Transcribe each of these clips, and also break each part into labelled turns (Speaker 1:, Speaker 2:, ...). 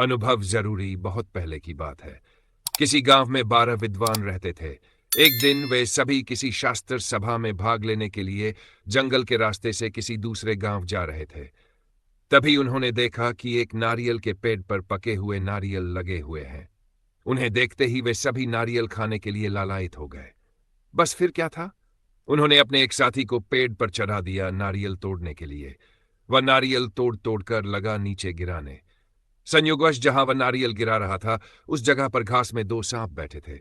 Speaker 1: अनुभव जरूरी बहुत पहले की बात है। किसी गांव में 12 विद्वान रहते थे। एक दिन वे सभी किसी शास्त्र सभा में भाग लेने के लिए जंगल के रास्ते से किसी दूसरे गांव जा रहे थे। तभी उन्होंने देखा कि एक नारियल के पेड़ पर पके हुए नारियल लगे हुए हैं। उन्हें देखते ही वे सभी नारियल खाने के लिए लालायित हो गए। बस फिर क्या था? उन्होंने अपने एक साथी को पेड़ पर चढ़ा दिया नारियल तोड़ने के लिए। वह नारियल तोड़ तोड़कर लगा नीचे गिराने। संयोगवश जहां वह नारियल गिरा रहा था, उस जगह पर घास में 2 सांप बैठे थे।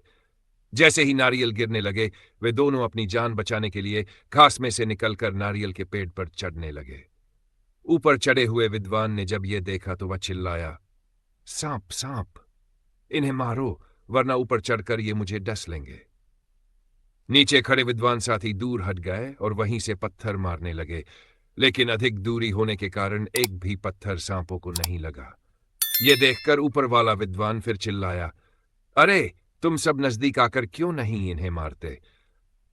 Speaker 1: जैसे ही नारियल गिरने लगे, वे दोनों अपनी जान बचाने के लिए घास में से निकलकर नारियल के पेड़ पर चढ़ने लगे। ऊपर चढ़े हुए विद्वान ने जब यह देखा तो वह चिल्लाया, सांप सांप, इन्हें मारो, वरना ऊपर चढ़कर ये मुझे डस लेंगे। नीचे खड़े विद्वान साथी दूर हट गए और वहीं से पत्थर मारने लगे, लेकिन अधिक दूरी होने के कारण एक भी पत्थर सांपों को नहीं लगा। ये देखकर ऊपर वाला विद्वान फिर चिल्लाया, अरे, तुम सब नजदीक आकर क्यों नहीं इन्हें मारते?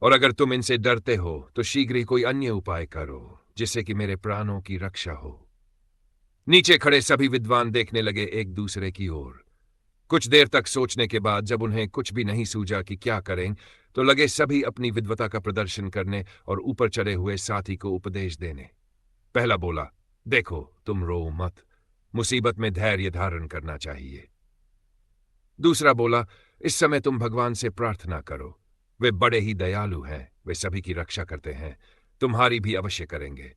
Speaker 1: और अगर तुम इनसे डरते हो तो शीघ्र ही कोई अन्य उपाय करो, जिससे कि मेरे प्राणों की रक्षा हो। नीचे खड़े सभी विद्वान देखने लगे एक दूसरे की ओर। कुछ देर तक सोचने के बाद जब उन्हें कुछ भी नहीं सूझा कि क्या करें, तो लगे सभी अपनी विद्वता का प्रदर्शन करने और ऊपर चढ़े हुए साथी को उपदेश देने। पहला बोला, देखो, तुम रो मत, मुसीबत में धैर्य धारण करना चाहिए। दूसरा बोला, इस समय तुम भगवान से प्रार्थना करो, वे बड़े ही दयालु हैं, वे सभी की रक्षा करते हैं, तुम्हारी भी अवश्य करेंगे।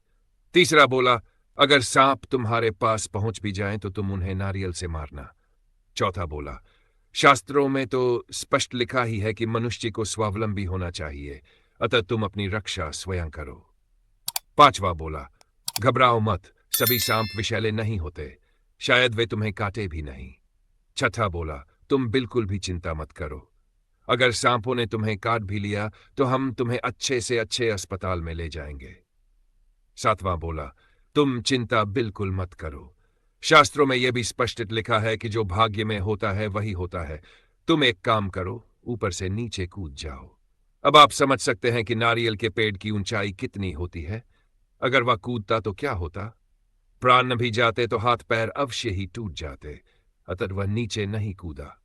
Speaker 1: तीसरा बोला, अगर सांप तुम्हारे पास पहुंच भी जाएं तो तुम उन्हें नारियल से मारना। चौथा बोला, शास्त्रों में तो स्पष्ट लिखा ही है कि मनुष्य को स्वावलंबी होना चाहिए, अतः तुम अपनी रक्षा स्वयं करो। पांचवा बोला, घबराओ मत, सभी सांप विषैले नहीं होते, शायद वे तुम्हें काटे भी नहीं। छठा बोला, तुम बिल्कुल भी चिंता मत करो, अगर सांपों ने तुम्हें काट भी लिया तो हम तुम्हें अच्छे से अच्छे अस्पताल में ले जाएंगे। सातवां बोला, तुम चिंता बिल्कुल मत करो, शास्त्रों में यह भी स्पष्ट लिखा है कि जो भाग्य में होता है वही होता है। तुम एक काम करो, ऊपर से नीचे कूद जाओ। अब आप समझ सकते हैं कि नारियल के पेड़ की ऊंचाई कितनी होती है। अगर वह कूदता तो क्या होता? प्राण न भी जाते तो हाथ पैर अवश्य ही टूट जाते, अतः वह नीचे नहीं कूदा।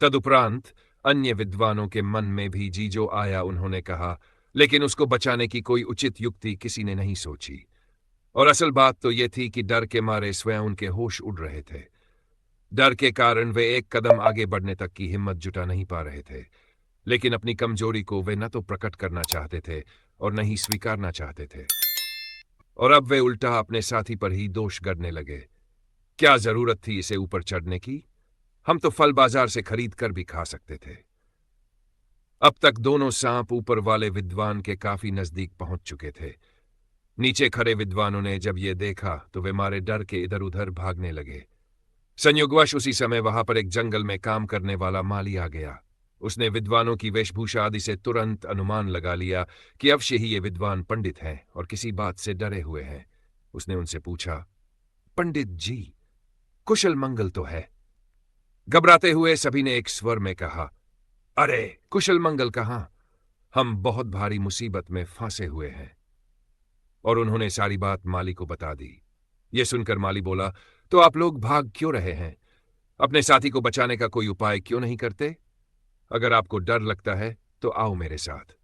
Speaker 1: तदुपरांत अन्य विद्वानों के मन में भी जी जो आया उन्होंने कहा, लेकिन उसको बचाने की कोई उचित युक्ति किसी ने नहीं सोची। और असल बात तो यह थी कि डर के मारे स्वयं उनके होश उड़ रहे थे। डर के कारण वे एक कदम आगे बढ़ने तक की हिम्मत जुटा नहीं पा रहे थे, लेकिन अपनी कमजोरी को वे न तो प्रकट करना चाहते थे और न ही स्वीकारना चाहते थे। और अब वे उल्टा अपने साथी पर ही दोष गढ़ने लगे। क्या जरूरत थी इसे ऊपर चढ़ने की? हम तो फल बाजार से खरीद कर भी खा सकते थे। अब तक दोनों सांप ऊपर वाले विद्वान के काफी नजदीक पहुंच चुके थे। नीचे खड़े विद्वानों ने जब ये देखा तो वे मारे डर के इधर उधर भागने लगे। संयोगवश उसी समय वहां पर एक जंगल में काम करने वाला माली आ गया। उसने विद्वानों की वेशभूषा आदि से तुरंत अनुमान लगा लिया कि अवश्य ही ये विद्वान पंडित हैं और किसी बात से डरे हुए हैं। उसने उनसे पूछा, पंडित जी, कुशल मंगल तो है? घबराते हुए सभी ने एक स्वर में कहा, अरे, कुशल मंगल कहां, हम बहुत भारी मुसीबत में फंसे हुए हैं। और उन्होंने सारी बात माली को बता दी। यह सुनकर माली बोला, तो आप लोग भाग क्यों रहे हैं? अपने साथी को बचाने का कोई उपाय क्यों नहीं करते? अगर आपको डर लगता है तो आओ मेरे साथ।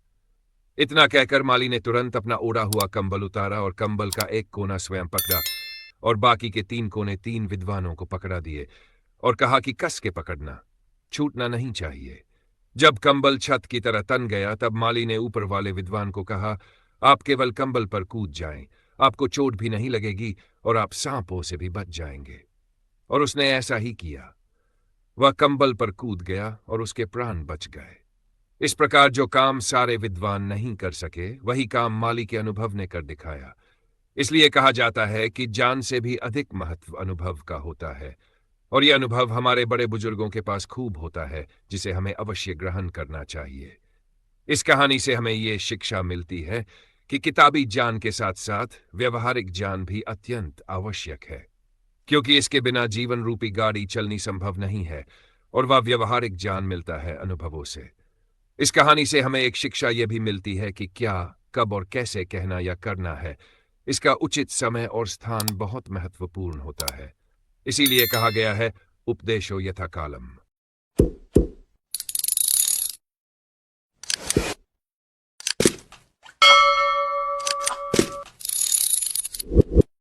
Speaker 1: इतना कहकर माली ने तुरंत अपना ओढ़ा हुआ कंबल उतारा और कंबल का एक कोना स्वयं पकड़ा और बाकी के 3 कोने 3 विद्वानों को पकड़ा दिए और कहा कि कस के पकड़ना, छूटना नहीं चाहिए। जब कंबल छत की तरह तन गया तब माली ने ऊपर वाले विद्वान को कहा, आप केवल कंबल पर कूद जाएं, आपको चोट भी नहीं लगेगी और आप सांपों से भी बच जाएंगे। और उसने ऐसा ही किया। वह कंबल पर कूद गया और उसके प्राण बच गए। इस प्रकार जो काम सारे विद्वान नहीं कर सके, वही काम माली के अनुभव ने कर दिखाया। इसलिए कहा जाता है कि जान से भी अधिक महत्व अनुभव का होता है, और यह अनुभव हमारे बड़े बुजुर्गों के पास खूब होता है, जिसे हमें अवश्य ग्रहण करना चाहिए। इस कहानी से हमें ये शिक्षा मिलती है कि किताबी ज्ञान के साथ साथ व्यवहारिक ज्ञान भी अत्यंत आवश्यक है, क्योंकि इसके बिना जीवन रूपी गाड़ी चलनी संभव नहीं है, और वह व्यवहारिक ज्ञान मिलता है अनुभवों से। इस कहानी से हमें एक शिक्षा यह भी मिलती है कि क्या, कब और कैसे कहना या करना है, इसका उचित समय और स्थान बहुत महत्वपूर्ण होता है। इसीलिए कहा गया है उपदेशो यथा कालम।